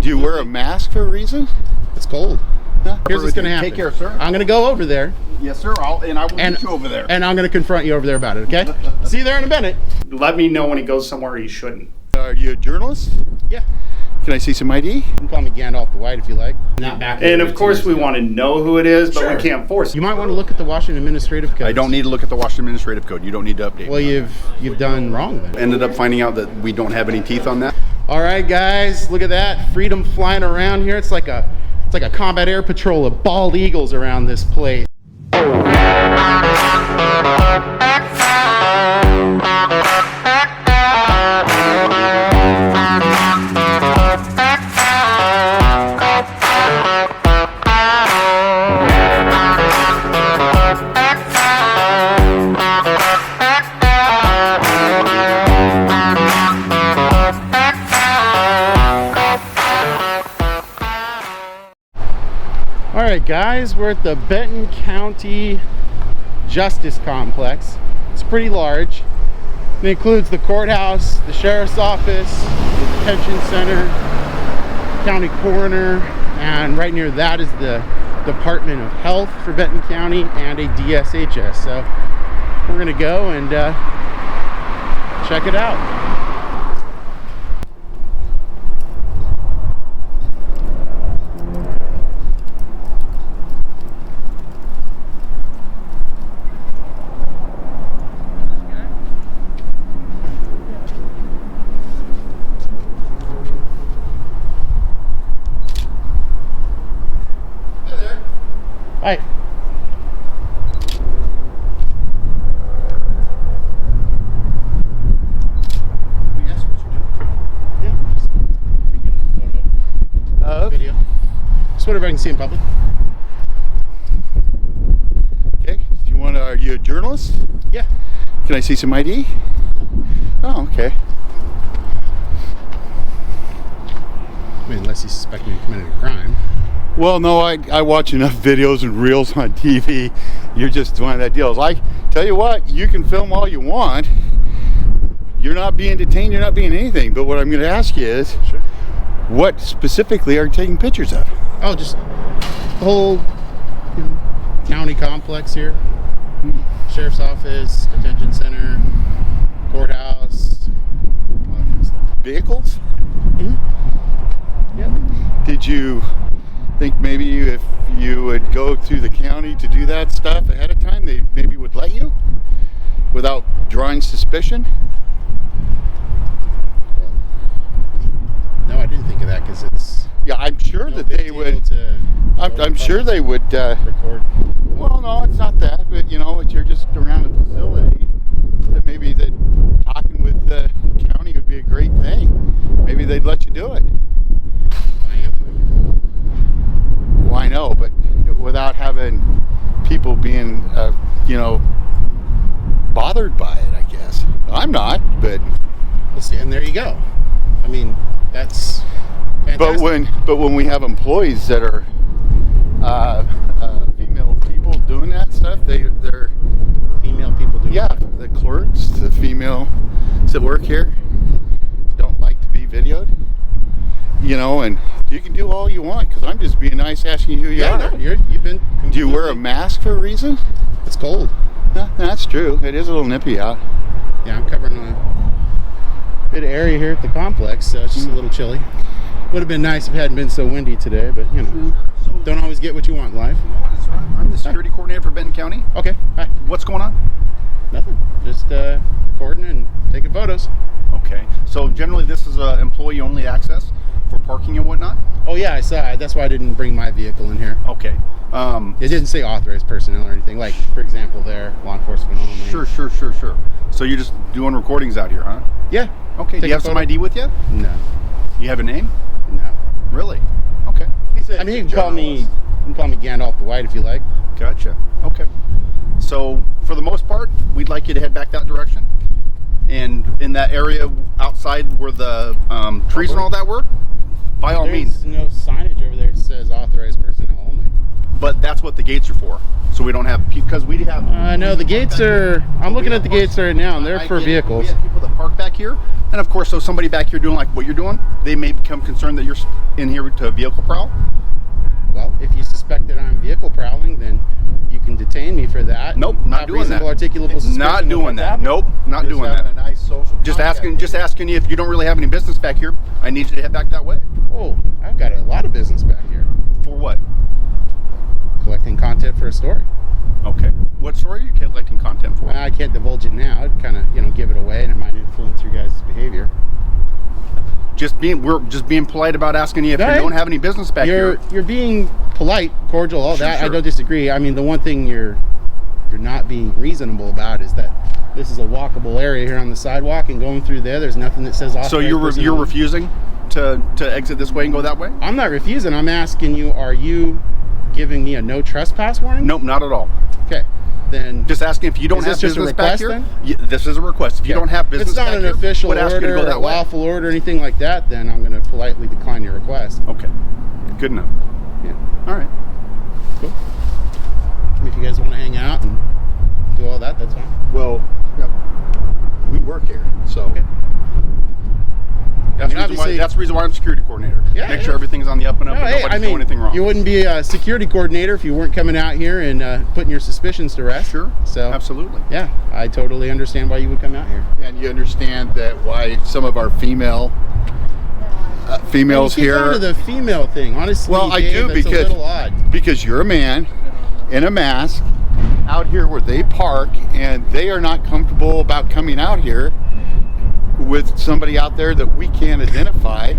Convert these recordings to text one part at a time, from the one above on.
Do you wear a mask for a reason? It's cold. Here's what's going to happen. Take care, sir. I'm going to go over there. Yes, sir. I will meet you over there. And I'm going to confront you over there about it, okay? See you there in a minute. Let me know when he goes somewhere he shouldn't. Are you a journalist? Yeah. Can I see some ID? You can call me Gandalf the White if you like. Not back. And of course we want to know who it is, but we can't force it. You might want to look at the Washington Administrative Code. I don't need to look at the Washington Administrative Code. You don't need to update. Well, you've done wrong then. Ended up finding out that we don't have any teeth on that. All right, guys, look at that freedom flying around here. It's like a combat air patrol of bald eagles around this place. All right, guys, we're at the Benton County Justice Complex. It's pretty large. It includes the courthouse, the sheriff's office, the detention center, county coroner, and right near that is the Department of Health for Benton County and a DSHS. So we're gonna go and check it out. Hi. Let me ask you what you're doing. Yeah, just taking a photo. Video. Just whatever I can see in public. Okay. Do you want? Are you a journalist? Yeah. Can I see some ID? Oh, okay. I mean, unless you suspect me of committing a crime. Well, no, I watch enough videos and reels on TV. You're just one of that deals. I tell you what, you can film all you want. You're not being detained, you're not being anything. But what I'm going to ask you is, Sure. what specifically are you taking pictures of? Oh, just the whole county complex here. Sheriff's office, detention center, courthouse, all that kind of stuff. Vehicles? Mm-hmm. Yep. Did you think maybe if you would go to the county to do that stuff ahead of time, they maybe would let you without drawing suspicion? No, I didn't think of that because it's Yeah, I'm sure no that big they deal would. to I'm sure they would. record. Well, no, it's not that. But you know, you're just around the facility. That maybe that talking with the county would be a great thing. Maybe they'd let you do it. Well, I know, but without having people being, bothered by it, I guess. I'm not, but. We'll see. And there you go. I mean, that's fantastic. But when we have employees that are female people doing that stuff, they're female people do. yeah, the clerks, the females that work here don't like to be videoed. You know, and you can do all you want because I'm just being nice asking you who you are. No, you've been. Do you wear a mask for a reason? It's cold. No, that's true. It is a little nippy out. Yeah, I'm covering a bit of area here at the complex, so it's just a little chilly. Would have been nice if it hadn't been so windy today, but you know, don't always get what you want in life. I'm the security coordinator for Benton County. Okay, hi. What's going on? Nothing. Just recording and taking photos. Okay. So generally this is employee-only access for parking and whatnot? Oh yeah, I saw it. That's why I didn't bring my vehicle in here. Okay. It didn't say authorized personnel or anything. Like, for example, there, law enforcement only. Sure. So you're just doing recordings out here, huh? Yeah. Okay. Do you have some ID with you? No. You have a name? No. Really? Okay. I mean, you can call me Gandalf the White if you like. Gotcha. Okay. So for the most part, we'd like you to head back that direction. And in that area outside where the trees and all that were, by all means. There's no signage over there that says authorized personnel only. but that's what the gates are for. So we don't have, because we have. No, the gates are, I'm looking at the gates right now, and they're for vehicles. We have people that park back here, and of course, so somebody back here doing like what you're doing, they may become concerned that you're in here to vehicle prowl. Well, if you suspect that I'm vehicle prowling, then you can detain me for that. Nope, not doing that. Articulable suspicion Not of doing what's that. happening. Nope, not doing having that. a nice social Just contact. asking you if you don't really have any business back here. I need you to head back that way. Oh, I've got a lot of business back here. For what? Collecting content for a story. Okay. What story are you collecting content for? I can't divulge it now. I'd kind of, give it away, and it might influence your guys' behavior. We're just being polite about asking you if Right. you don't have any business back here. You're being polite, cordial, all Sure, that. sure. I don't disagree. I mean, the one thing you're not being reasonable about is that this is a walkable area here on the sidewalk, and going through there's nothing that says off. So you're refusing to exit this way and go that way? I'm not refusing. I'm asking you, are you giving me a no trespass warning? Nope, not at all. Okay. Then Just asking if you don't Is have this just a business back request here. then? Yeah, this is a request. If you don't have business If it's not back an here, official would ask you to order go or that a way. lawful order or anything like that, then I'm going to politely decline your request. Okay. Good enough. Yeah. All right. Cool. If you guys want to hang out and do all that, that's fine. Well, we work here, so. Okay. That's, I mean, obviously- that's the reason why I'm security coordinator. Yeah, Make yeah. sure everything's on the up and up No, and hey, nobody's doing anything wrong. You wouldn't be a security coordinator if you weren't coming out here and putting your suspicions to rest. Sure. So, Absolutely. yeah, I totally understand why you would come out here. And you understand that why some of our females You keep here. going to the female thing, honestly. Well, I Dave, do that's because- a little odd. Because you're a man in a mask out here where they park, and they are not comfortable about coming out here with somebody out there that we can't identify.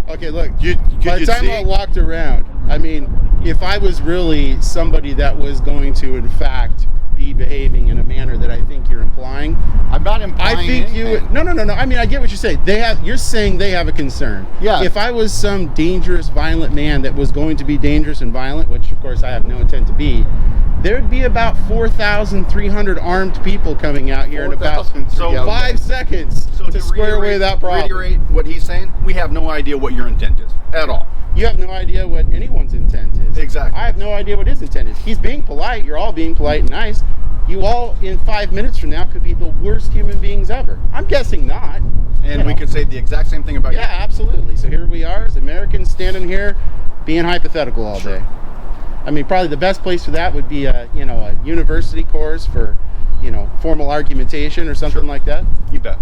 Okay, look. You By the time I walked around, I mean, if I was really somebody that was going to, in fact, be behaving in a manner that I think you're implying, I'm not implying I think you anything. would. No. I mean, I get what you're saying. You're saying they have a concern. Yeah. If I was some dangerous, violent man that was going to be dangerous and violent, which of course I have no intent to be, there'd be about 4,300 armed people coming out here in about 4,300. 5 seconds to square away that problem. Reiterate what he's saying. We have no idea what your intent is at all. You have no idea what anyone's intent is. Exactly. I have no idea what his intent is. He's being polite. You're all being polite and nice. You all, in 5 minutes from now, could be the worst human beings ever. I'm guessing not. And we could say the exact same thing about Yeah, absolutely. So here we are as Americans standing here being hypothetical all day. I mean, probably the best place for that would be a university course for, formal argumentation or something like that. you. You bet.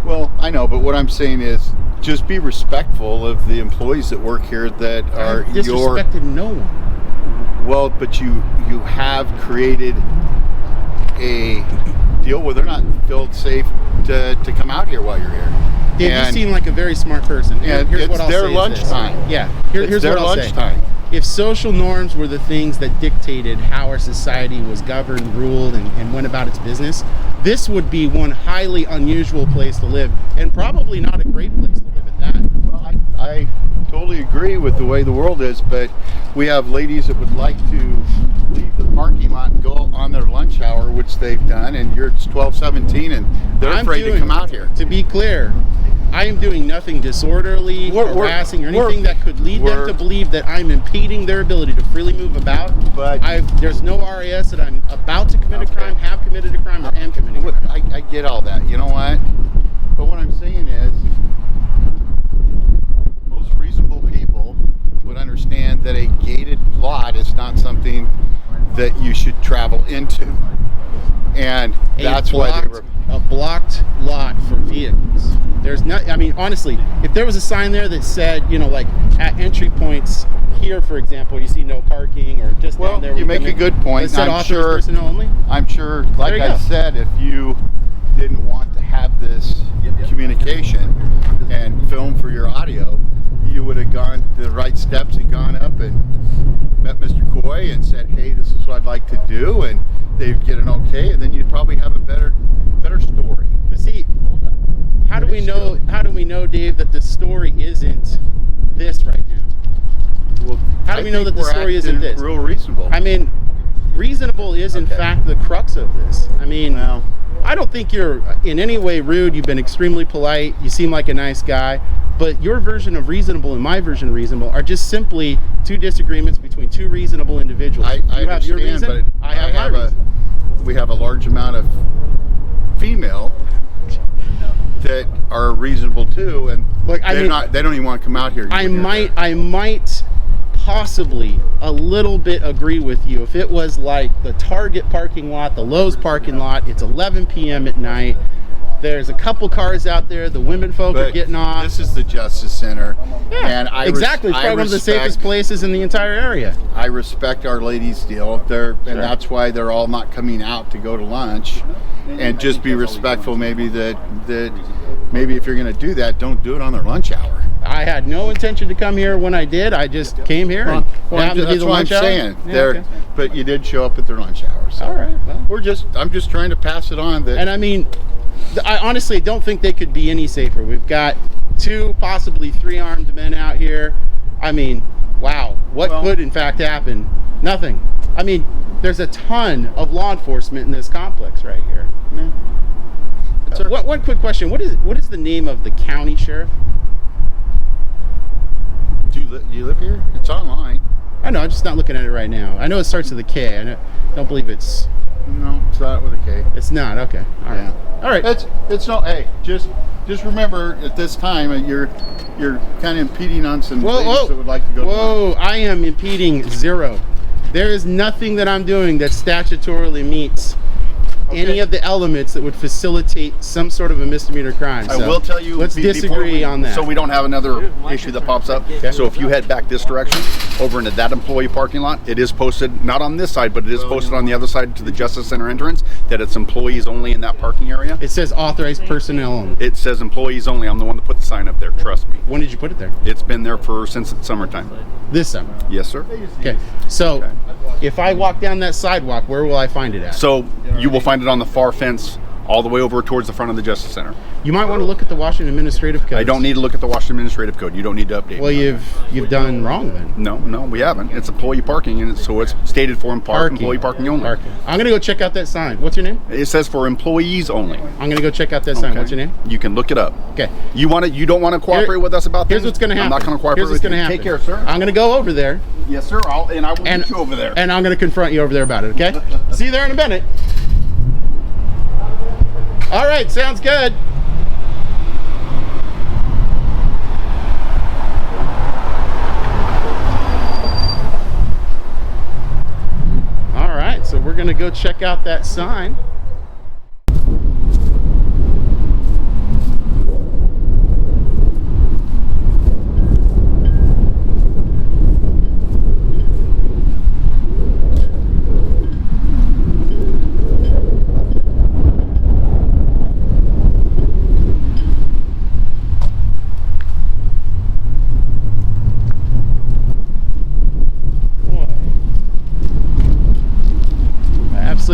Well, I know, but what I'm saying is just be respectful of the employees that work here that are I've disrespected no one. Well, but you have created a deal where they're not felt safe to come out here while you're here. Dave, you And- seem like a very smart person. and Here's it's what I'll their say is this. lunchtime. Yeah, It's here's their what I'll lunchtime. say. If social norms were the things that dictated how our society was governed, ruled, and went about its business, this would be one highly unusual place to live, and probably not a great place to live at that. Well, I totally agree with the way the world is, but we have ladies that would like to leave the parking lot and go on their lunch hour, which they've done, and it's 12:17, and they're afraid to come out here. To be clear, I am doing nothing disorderly, We're- harassing, or anything that could lead them to believe that I'm impeding their ability to freely move about. But- there's no RAS that I'm about to commit a crime, have committed a crime, or am committing a crime. I get all that. You know what? But what I'm saying is, most reasonable people would understand that a gated lot is not something that you should travel into. And that's why they were. A blocked lot for vehicles. There's not, I mean, honestly, if there was a sign there that said, like at entry points here, for example, you see no parking, or just Well, down there. you make a good point. It said I'm authorized sure- personnel only. I'm sure, like There you I go. said, if you didn't want to have this communication and film for your audio, you would have gone to the right steps and gone up and met Mr. Coy and said, hey, this is what I'd like to do, and they'd get an okay, and then you'd probably have a better story. But see, how do we know, Dave, that the story isn't this right now? Well, How do we know that the story isn't this? Real reasonable. I mean, reasonable is in fact the crux of this. I mean, Well, I don't think you're in any way rude. You've been extremely polite. You seem like a nice guy. But your version of reasonable and my version of reasonable are just simply two disagreements between two reasonable individuals. I You have your understand, reason, but I have my reason. we have a large amount of female that are reasonable too, and Look, I they're mean, not. They don't even want to come out here. I might possibly a little bit agree with you if it was like the Target parking lot, the Lowe's parking lot. It's 11 p.m. at night. There's a couple cars out there. The women folk are getting off. This is the Justice Center, Yeah, and exactly. It's probably one of the safest places in the entire area. I respect Our Lady's deal. And that's why they're all not coming out to go to lunch, and just be respectful. Maybe that maybe if you're going to do that, don't do it on their lunch hour. I had no intention to come here when I did. I just came here and happened to be That's the what I'm lunch hour. saying. Yeah, okay. But you did show up at their lunch hour. So All right. Well. I'm just trying to pass it on. That And I mean, I honestly don't think they could be any safer. We've got 2, possibly 3 armed men out here. I mean, wow. What could in fact happen? Nothing. I mean, there's a ton of law enforcement in this complex right here. One quick question. What is the name of the county sheriff? Do you live here? It's online. I know, I'm just not looking at it right now. I know it starts with a K. I don't believe it's No, it's not with a K. It's not. Okay. All right. All right. It's no. Hey, just remember at this time you're kind of impeding on some ladies that would like to go. Whoa! I am impeding 0. There is nothing that I'm doing that statutorily meets any of the elements that would facilitate some sort of a misdemeanor crime. I So will tell you. Let's disagree on that. So we don't have another issue that pops up. Okay. So if you head back this direction, over into that employee parking lot, it is posted, not on this side, but it is posted on the other side to the Justice Center entrance, that it's employees only in that parking area. It says authorized personnel only. It says employees only. I'm the one that put the sign up there. Trust me. When did you put it there? It's been there since it's summertime. This summer. Yes, sir. Okay. So if I walk down that sidewalk, where will I find it at? So you will find it on the far fence, all the way over towards the front of the Justice Center. You might want to look at the Washington Administrative Code. I don't need to look at the Washington Administrative Code. You don't need to update. Well, me. you've done wrong then. No, we haven't. It's employee parking, and so it's stated for employee parking only. Parking. I'm gonna go check out that sign. What's your name? It says for employees only. I'm gonna go check out that sign. Okay. What's your name? You can look it up. Okay. You don't want to cooperate with us about Here's things? what's gonna happen. I'm not going to cooperate Here's what's with gonna you. happen. Take care, sir. I'm gonna go over there. Yes, sir. I will meet you over there. And I'm gonna confront you over there about it. Okay? See you there in a minute. All right. Sounds good. All right. So we're gonna go check out that sign.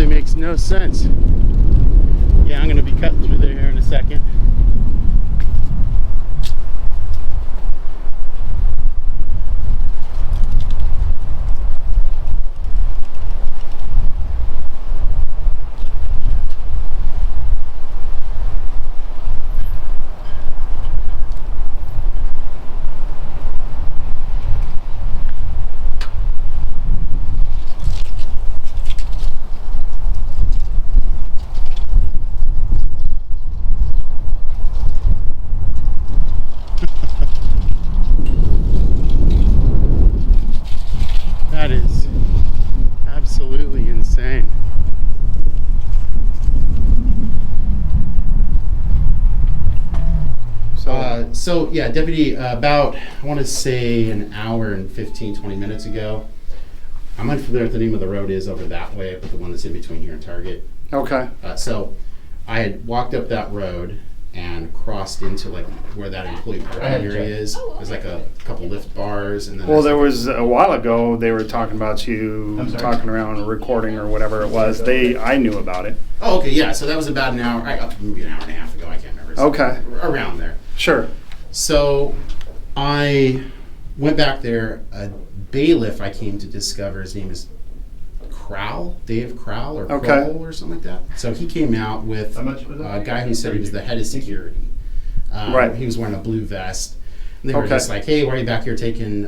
Makes no sense. Yeah, I'm going to be cutting through there here in a second. That is absolutely insane. So yeah, Deputy, about, I want to say an hour and 15, 20 minutes ago, I'm unfamiliar with the name of the road is over that way, but the one that's in between here and Target. Okay. So I had walked up that road and crossed into like where that employee parking area is. There's like a couple lift bars, and then Well, there was a while ago they were talking about you talking around or recording or whatever it was. I knew about it. Oh, okay, yeah. So that was about an hour, maybe an hour and a half ago. I can't remember. Okay. Around there. Sure. So I went back there. A bailiff I came to discover, his name is Crowell, Dave Crowell or Okay. Crowell or something like that. So he came out with a guy who said he was the head of security. Right. He was wearing a blue vest. And they were Okay. just like, hey, why are you back here taking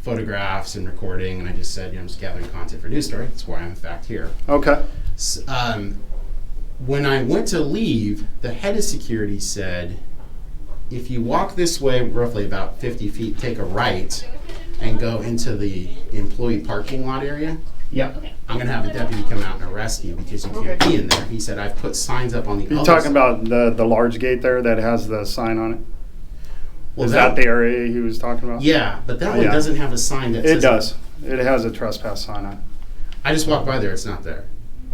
photographs and recording? And I just said, I'm just gathering content for a news story. That's why I'm in fact here. Okay. When I went to leave, the head of security said, if you walk this way roughly about 50 feet, take a right, and go into the employee parking lot area, Yep. I'm going to have a deputy come out and arrest you because you can't be in there. He said, I've put signs up on the You're other talking side. about the large gate there that has the sign on it? Well, Is that the area he was talking about? Yeah, but that one Yeah. doesn't have a sign that says... It does. It has a trespass sign on it. I just walked by there. It's not there.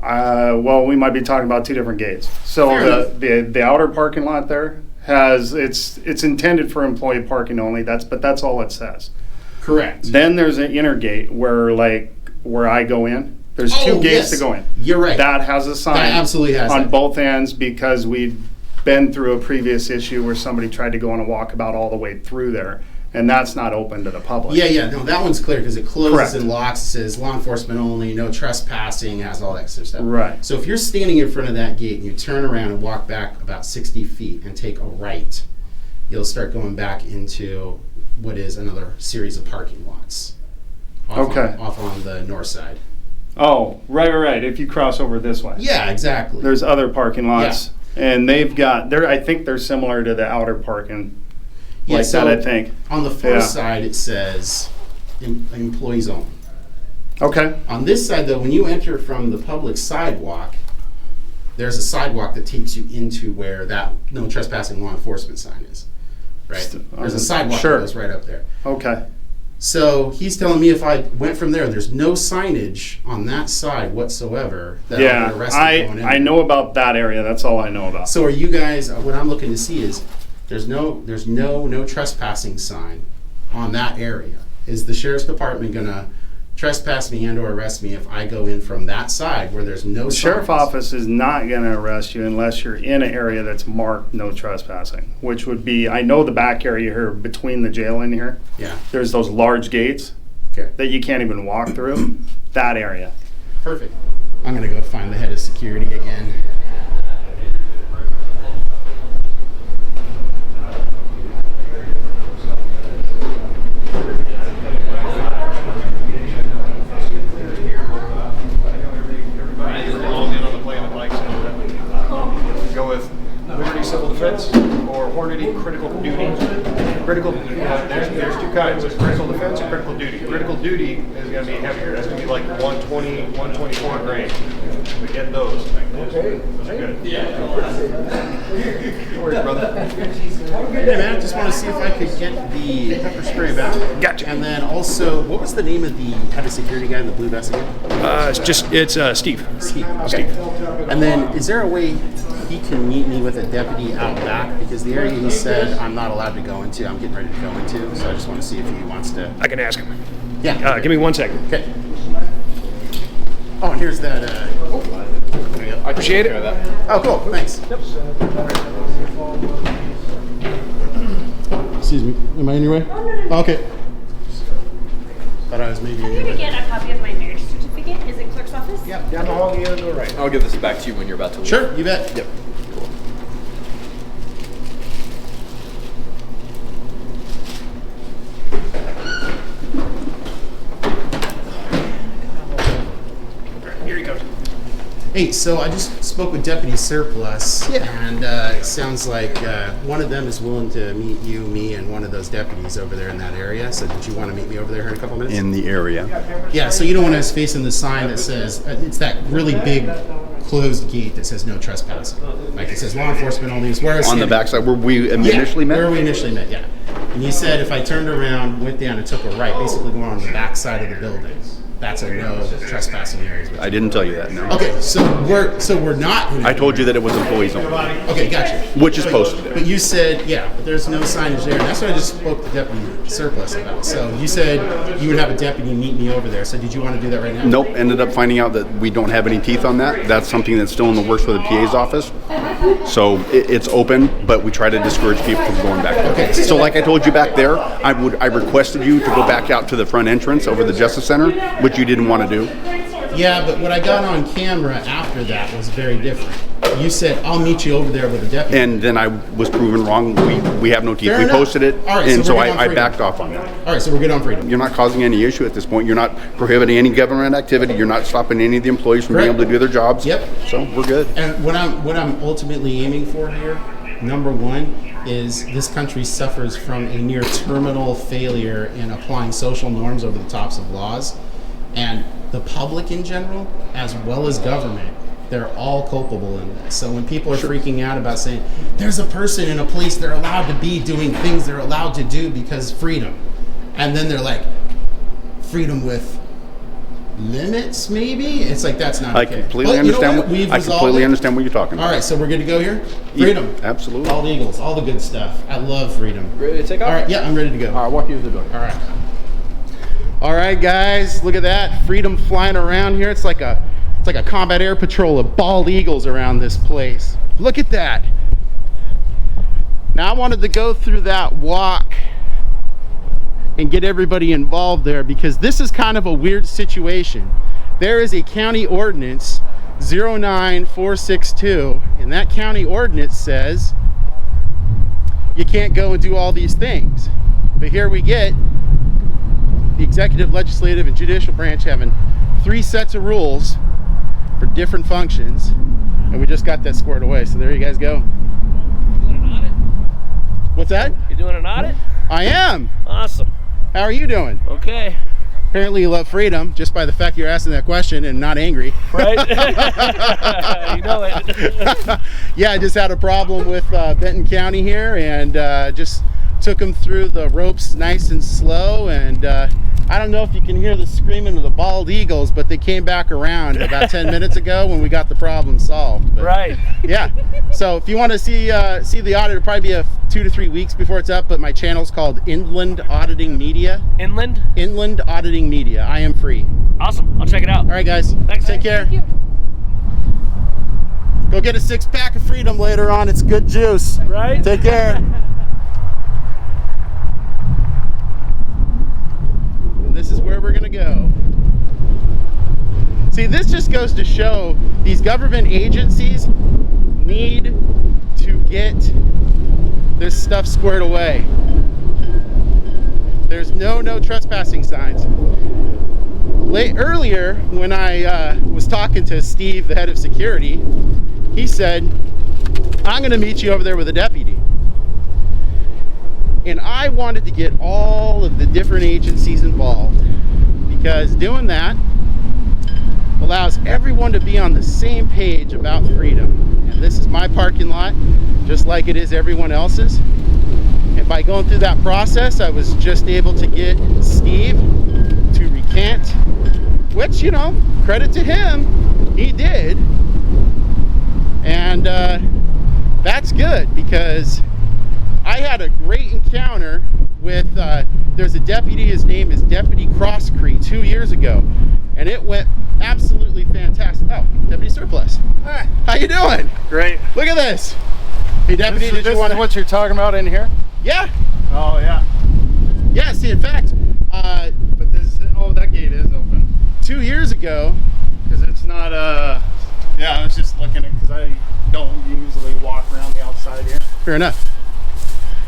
Well, we might be talking about two different gates. So Fair the outer parking lot there has, it's intended for employee parking only, but that's all it says. Correct. Then there's an inner gate where I go in. There's two gates to go in. You're right. That has a sign. That absolutely has on that. both ends because we'd been through a previous issue where somebody tried to go on a walkabout all the way through there, and that's not open to the public. Yeah, no, that one's clear because it closes Correct. and locks. It says law enforcement only, no trespassing, has all that sort of stuff. Right. So if you're standing in front of that gate and you turn around and walk back about 60 feet and take a right, you'll start going back into what is another series of parking lots. Off on the north side. Oh, right. If you cross over this way. Yeah, exactly. There's other parking lots, and they've got, I think they're similar to the outer parking that, I think. On the far side, it says employees only. Okay. On this side, though, when you enter from the public sidewalk, there's a sidewalk that takes you into where that no trespassing law enforcement sign is. Right? There's a sidewalk that goes right up there. Okay. So he's telling me if I went from there, there's no signage on that side whatsoever that I'll get arrested going in. I know about that area. That's all I know about. So are you guys? What I'm looking to see is there's no trespassing sign on that area. Is the sheriff's department gonna trespass me and or arrest me if I go in from that side where there's no The sheriff office is not going to arrest you unless you're in an area that's marked no trespassing, which would be, I know the back area here between the jail and here. Yeah. There's those large gates Okay. that you can't even walk through. That area. Perfect. I'm gonna go find the head of security again. Go with Liberty Civil Defense or Hornady Critical Duty. There's two kinds. There's critical defense and critical duty. Critical duty is going to be heavier. That's going to be like 120, 124 grain. We get those. Okay. Those are good. Yeah. No worries, brother. Hey man, just want to see if I could get the pepper spray back. Gotcha. And then also, what was the name of the head of security guy in the blue vest again? It's Steve. Steve. Okay. And then, is there a way he can meet me with a deputy out back? Because the area he said I'm not allowed to go into, I'm getting ready to go into. So I just want to see if he wants to. I can ask him. Yeah. Give me 1 second. Okay. Oh, and here's that. There you go. I appreciate it. Oh, cool. Thanks. Yep. Excuse me. Am I in your way? Oh, okay. Thought I was maybe. I'm here to get a copy of my marriage certificate. Is it clerk's office? Yeah. Down the hall, the other door, right. I'll give this back to you when you're about to leave. Sure. You bet. Yep. Here he comes. Hey, so I just spoke with Deputy Surplus, and it sounds like one of them is willing to meet you, me, and one of those deputies over there in that area. So did you want to meet me over there in a couple minutes? In the area. Yeah, so you don't want us facing the sign that says, it's that really big closed gate that says no trespassing. Like it says law enforcement only. Where On the backside where we initially met? Where we initially met, yeah. And you said if I turned around, went down, and took a right, basically going on the back side of the building, that's a no trespassing area. I didn't tell you that, no. Okay, so we're not. I told you that it was employees only. Okay, gotcha. Which is posted there. But you said, but there's no signage there. And that's what I just spoke to Deputy Surplus about. So you said you would have a deputy meet me over there. So did you want to do that right now? Nope, ended up finding out that we don't have any teeth on that. That's something that's still in the works for the PA's office. So it's open, but we try to discourage people from going back there. Okay. So like I told you back there, I requested you to go back out to the front entrance over the Justice Center, which you didn't want to do. Yeah, but what I got on camera after that was very different. You said, I'll meet you over there with a deputy. And then I was proven wrong. We have no teeth. Fair We enough. posted it, All right, and so so we're good on I freedom. backed off on that. All right, so we're good on freedom. You're not causing any issue at this point. You're not prohibiting any government activity. You're not stopping any of the employees from being Correct. able to do their jobs. Yep. So we're good. And what I'm ultimately aiming for here, number one, is this country suffers from a near terminal failure in applying social norms over the tops of laws. And the public in general, as well as government, they're all culpable in this. So when people are freaking out about saying, there's a person in a place they're allowed to be doing things they're allowed to do because freedom. And then they're like, freedom with limits, maybe? It's like, that's not I okay. completely But you know understand. what? We've I resolved completely it. understand what you're talking about. All right, so we're good to go here? Freedom. Yeah, absolutely. Bald eagles, all the good stuff. I love freedom. Ready to take off? All right, yeah, I'm ready to go. All right, walk you to the door. All right. All right, guys, look at that. Freedom flying around here. It's like a combat air patrol of bald eagles around this place. Look at that. Now I wanted to go through that walk and get everybody involved there because this is kind of a weird situation. There is a county ordinance 09462, and that county ordinance says you can't go and do all these things. But here we get the executive, legislative, and judicial branch having 3 sets of rules for different functions, and we just got that squared away. So there you guys go. Doing an audit? What's that? You doing an audit? I am. Awesome. How are you doing? Okay. Apparently you love freedom just by the fact you're asking that question and not angry. Right? You know it. Yeah, I just had a problem with Benton County here, and just took them through the ropes nice and slow, and I don't know if you can hear the screaming of the bald eagles, but they came back around about 10 minutes ago when we got the problem solved. But, Right. yeah, so if you want to see the audit, it'll probably be 2 to 3 weeks before it's up, but my channel's called Inland Auditing Media. Inland? Inland Auditing Media. I am free. Awesome. I'll check it out. All right, guys. Thanks. Take care. Thank you. Go get a 6-pack of freedom later on. It's good juice. Right? Take care. And this is where we're going to go. See, this just goes to show these government agencies need to get this stuff squared away. There's no trespassing signs. Earlier, when I was talking to Steve, the head of security, he said, I'm going to meet you over there with a deputy. And I wanted to get all of the different agencies involved, because doing that allows everyone to be on the same page about freedom. And this is my parking lot, just like it is everyone else's. And by going through that process, I was just able to get Steve to recant, which, you know, credit to him, he did. And that's good, because I had a great encounter with, there's a deputy, his name is Deputy Crosscree, 2 years ago, and it went absolutely fantastic. Oh, Deputy Surplus. Hi. How you doing? Great. Look at this. Hey, Deputy, This did you want is to? what you're talking about in here? Yeah. Oh, yeah. Yeah, see, in fact, But this, oh, that gate is open. 2 years ago, Because it's not, yeah, I was just looking at, because I don't usually walk around the outside here. fair enough.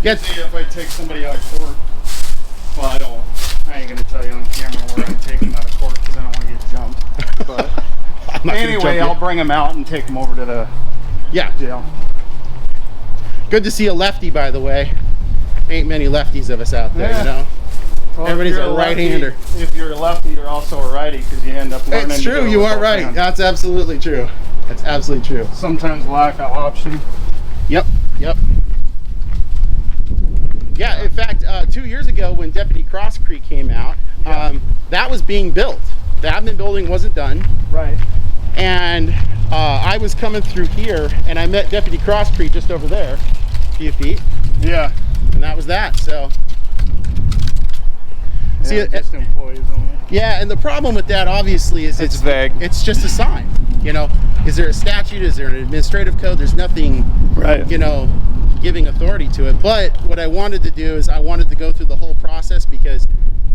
Yeah, See, if I take somebody out of court, well, I ain't going to tell you on camera where I take them out of court because I don't want to get jumped. But I'm not gonna anyway, jump I'll you. bring them out and take them over to the Yeah, jail. good to see a lefty, by the way. Ain't many lefties of us out there, Yeah. you know? Well, Everybody's if you're a lefty- right-hander. If you're a lefty, you're also a righty because you end up learning. It's to true, do it you with are both right. hands. That's absolutely true. That's absolutely true. Sometimes lack of option. Yep, yep. Yeah, in fact, 2 years ago when Deputy Crosscree came out, that was being built. The admin building wasn't done. Right. And I was coming through here, and I met Deputy Crosscree just over there, a few feet, Yeah. and that was that. So, see, Yeah, just employees only. yeah, and the problem with that, obviously, is It's vague. It's just a sign. You know, is there a statute? Is there an administrative code? There's nothing, Right. you know, giving authority to it. But what I wanted to do is I wanted to go through the whole process, because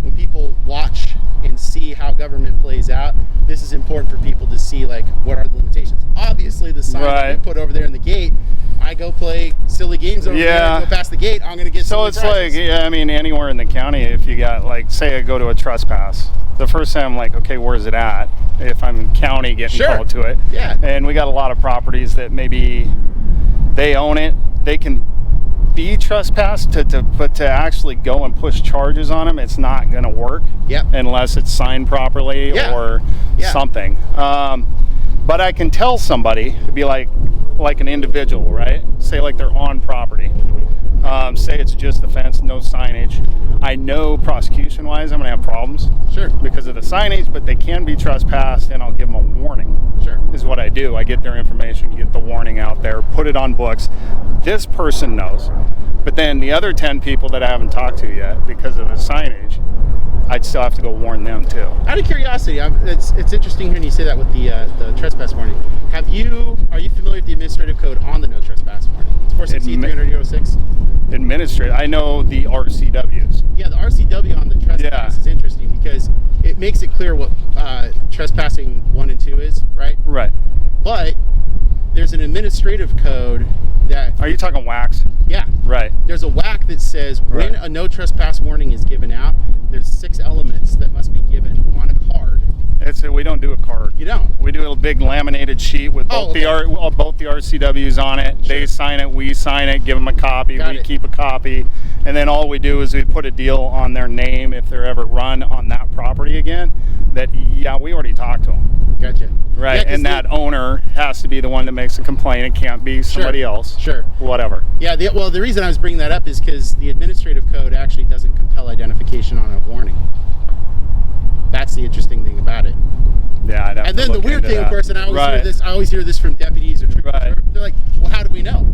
when people watch and see how government plays out, this is important for people to see, like, what are the limitations. Obviously, the sign that we Right. put over there in the gate, I go play silly games over there, and go past the gate, I'm going to get So silly it's prizes. like, yeah, I mean, anywhere in the county, if you got, like, say I go to a trespass, the first time I'm like, okay, where's it at? If I'm in county getting Sure. called to it. Yeah. And we got a lot of properties that maybe they own it, they can be trespassed, but to actually go and push charges on them, it's not going to work. Yep. Unless it's signed properly Yeah. or Yeah. something. But I can tell somebody, to be like an individual, right? Say like they're on property. Say it's just the fence, no signage. I know prosecution-wise, I'm gonna have problems. Sure. Because of the signage, but they can be trespassed, and I'll give them a warning. Sure. Is what I do. I get their information, get the warning out there, put it on books. This person knows. But then the other 10 people that I haven't talked to yet, because of the signage, I'd still have to go warn them too. Out of curiosity, it's interesting hearing you say that with the trespass warning. Are you familiar with the administrative code on the no trespass warning? It's 460 300 Administrative. I know the RCWs. Yeah, the RCW on the trespass is interesting because it makes it clear what trespassing 1 and 2 is, right? Right. But there's an administrative code that... Are you talking wax? Yeah. Right. There's a WAC that says when a no trespass warning is given out, there's 6 elements that must be given on a card. We don't do a card. You don't? We do a big laminated sheet with both the RCWs on it. Sure. They sign it, we sign it, give them a copy, we keep a copy, and then all we do is we put a deal on their name if they're ever run on that property again. That we already talked to them. Gotcha. Right, and that owner has to be the one that makes a complaint. It can't be somebody else. Sure. Whatever. Yeah. Well, the reason I was bringing that up is because the administrative code actually doesn't compel identification on a warning. That's the interesting thing about it. Yeah, I'd have and to then the look weird into thing, that. of course, and I always hear this from deputies or troopers. They're like, "Well, how do we know?"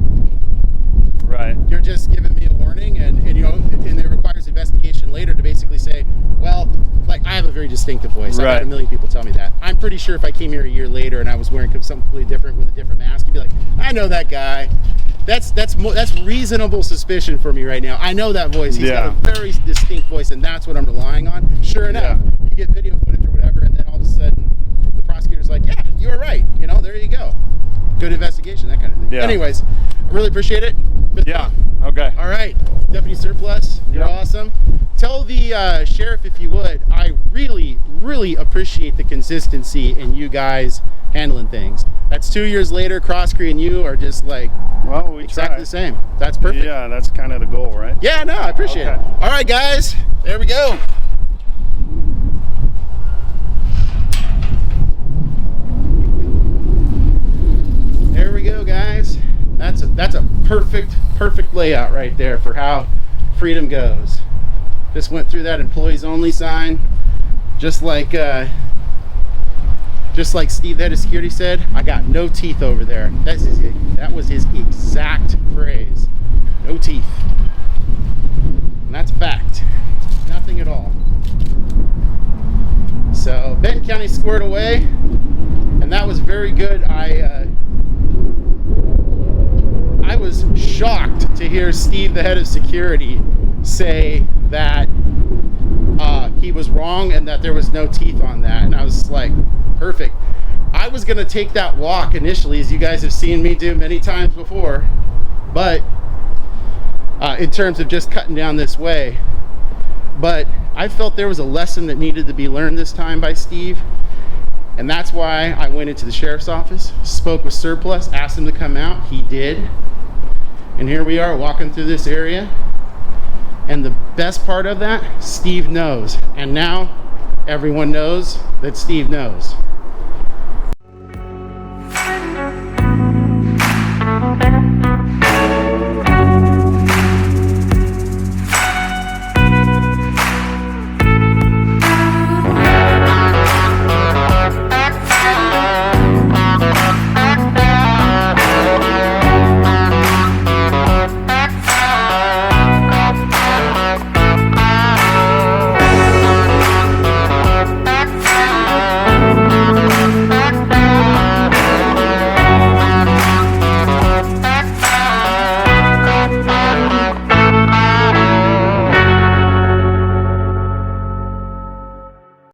Right. You're just giving me a warning, and it requires investigation later to basically say, well, like I have a very distinctive voice. I've had a million people tell me that. I'm pretty sure if I came here a year later and I was wearing something completely different with a different mask, you'd be like, I know that guy. That's reasonable suspicion for me right now. I know that voice. He's got a very distinct voice, and that's what I'm relying on. Sure enough, you get video footage or whatever, and then all of a sudden the prosecutor's like, yeah, you were right. There you go. Good investigation, that kind of thing. Yeah. Anyways, I really appreciate it. Yeah. Okay. All right, Deputy Surplus, you're awesome. Tell the sheriff, if you would, I really, really appreciate the consistency in you guys handling things. That's 2 years later, Cross Creek and you are just like we exactly the same. That's perfect. Yeah, that's kind of the goal, right? Yeah, no, I appreciate it. All right, guys, there we go. There we go, guys. That's a perfect layout right there for how freedom goes. Just went through that employees only sign, just like Steve, the head of security, said. I got no teeth over there. That was his exact phrase. No teeth. And that's fact. Nothing at all. So Benton County squared away, and that was very good. I was shocked to hear Steve, the head of security, say that he was wrong and that there was no teeth on that. And I was like, perfect. I was going to take that walk initially, as you guys have seen me do many times before, but in terms of just cutting down this way. But I felt there was a lesson that needed to be learned this time by Steve. And that's why I went into the sheriff's office, spoke with Surplus, asked him to come out. He did. And here we are walking through this area. And the best part of that, Steve knows. And now everyone knows that Steve knows.